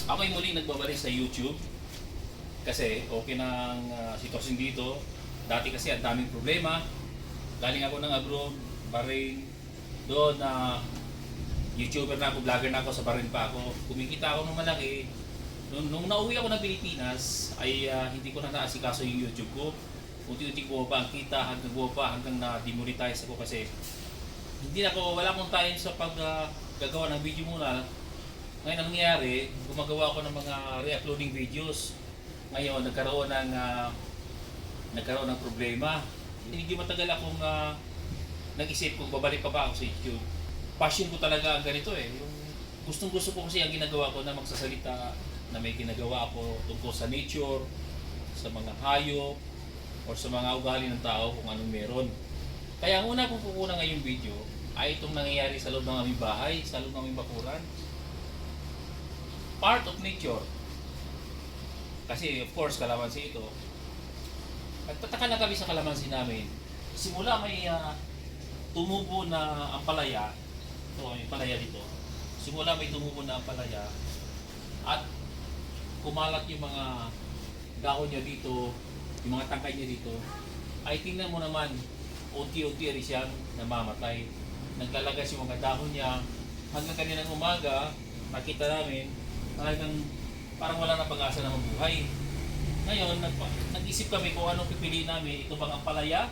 Ako'y muling nagbabalik sa YouTube kasi okay na ang sitwasyon dito. Dati kasi ang daming problema. Galing ako ng abroad, Bahrain, doon na YouTuber na ako, vlogger na ako, sa Bahrain pa ako. Kumikita ako ng malaki. Nung nauwi ako ng Pilipinas ay hindi ko na naasikaso yung YouTube ko. Unti-unti ko pa ang kita hanggang na-demonetize ako kasi wala akong time sa paggagawa ng video muna. Ngayon ang nangyayari, gumagawa ako ng mga re-uploading videos. Ngayon nagkaroon ng problema. Hindi matagal akong nag-isip kung babalik pa ba ako sa YouTube. Passion ko talaga ang ganito eh. Yung gustong-gusto ko kasi ang ginagawa ko na magsasalita, na may ginagawa ako tungkol sa nature, sa mga hayop, or sa mga ugali ng tao kung anong meron. Kaya ang una kong kukunan ngayong video ay itong nangyayari sa loob ng aming bahay, sa loob ng aming bakuran. Part of nature. Kasi of course kalamansi ito. Nagtataka na kami sa kalamansi namin. Simula may tumubo na ampalaya. Ito, may palaya dito. Simula may tumubo na ampalaya at kumalat yung mga dahon niya dito, yung mga tangkay niya dito, ay tingnan mo naman, unti-unti rin siyang namamatay. Nagkalagas yung mga dahon niya. Hanggang kaninang umaga, nakita namin, talagang parang wala na pag-asa na mabuhay. Ngayon, nag-isip kami kung anong pipiliin namin, ito bang ampalaya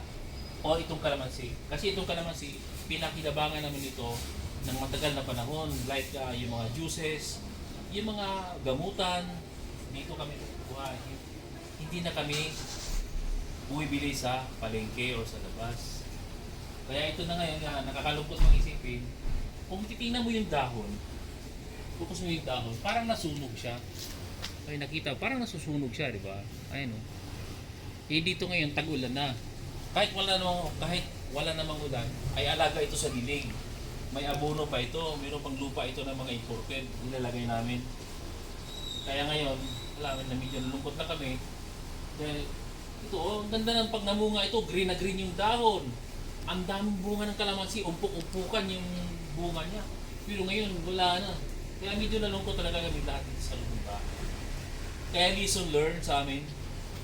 o itong kalamansi. Kasi itong kalamansi, pinakinabangan namin ito ng matagal na panahon, like yung mga juices, yung mga gamutan, dito kami kukuha. Hindi na kami bumibili sa palengke o sa labas. Kaya ito na ngayon, nakakalungkot mong isipin, kung titingnan mo yung dahon, focus mo yung dahon, parang nasunog siya. Ay nakita, parang nasusunog siya, di ba? Ayun o. Eh dito ngayon, tag-ulan na. Kahit wala namang ulan, ay alaga ito sa dilig. May abono pa ito, mayroon pang lupa ito ng mga imported, nilalagay namin. Kaya ngayon, alam na medyo nalungkot na kami. Dahil ito, ang ganda ng pag namunga ito, green na green yung dahon. Ang daming bunga ng kalamansi, umpok-umpukan yung bunga niya. Pero ngayon, wala na. Kaya medyo nalungkot talaga kami lahat dito sa loob ng bahay. Kaya lesson learned sa amin,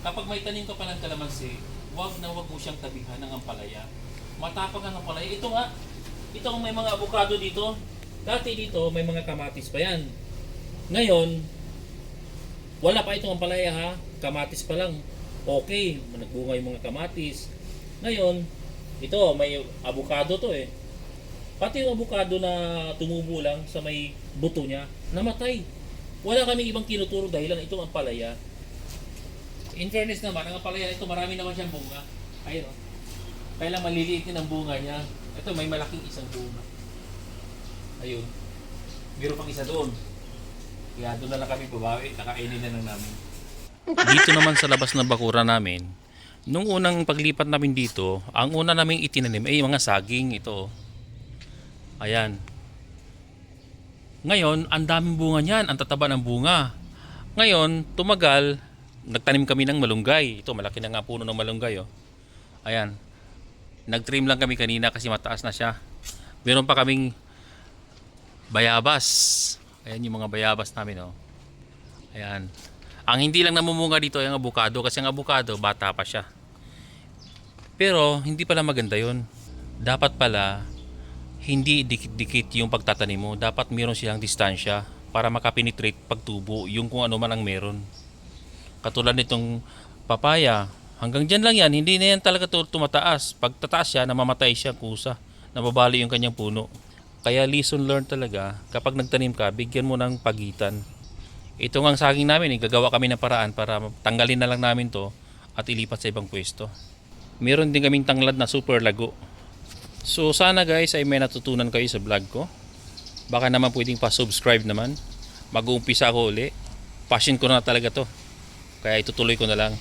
kapag may tanim ka pa ng kalamansi, wag mo siyang tabihan ng ampalaya. Matapang ang ampalaya. Ito ang may mga avocado dito. Dati dito, may mga kamatis pa yan. Ngayon, wala pa itong ampalaya ha. Kamatis pa lang. Okay, nagbunga yung mga kamatis. Ngayon, ito, may avocado to eh. Pati yung avocado na tumubo lang sa may buto niya, namatay. Wala kami ibang tinuturo dahilan itong ampalaya. In fairness naman, ang ampalaya ito marami naman siyang bunga. Ayun o. Kaya lang maliliit din ang bunga niya. Ito may malaking isang bunga. Ayun. Meron pang isa doon. Kaya doon na lang kami babawi, kakainin na lang namin. Dito naman sa labas ng bakuran namin, nung unang paglipat namin dito, ang una naming itinanim ay mga saging ito. Ayan. Ngayon, ang daming bunga niyan, ang tataba ng bunga. Ngayon, tumagal, nagtanim kami ng malunggay. Ito, malaki na nga puno ng malunggay. Oh. Ayan. Nag-trim lang kami kanina kasi mataas na siya. Meron pa kaming bayabas. Ayan yung mga bayabas namin. Oh. Ayan. Ang hindi lang namumunga dito ay ang avocado kasi ang avocado, bata pa siya. Pero, hindi pala maganda yun. Dapat pala, hindi dikit-dikit yung pagtatanim mo. Dapat meron silang distansya para makapenetrate pagtubo yung kung ano man ang meron. Katulad nitong papaya, hanggang dyan lang yan, hindi na yan talaga tumataas. Pag tataas siya, namamatay siya kusa, nababali yung kanyang puno. Kaya lesson learned talaga, kapag nagtanim ka, bigyan mo ng pagitan. Ito nga ang saging namin, gagawa kami ng paraan para tanggalin na lang namin to at ilipat sa ibang pwesto. Meron din kaming tanglad na super lago. So sana guys ay may natutunan kayo sa vlog ko. Baka naman pwedeng pa-subscribe naman. Mag-uumpisa ako uli. Passion ko na talaga to. Kaya itutuloy ko na lang.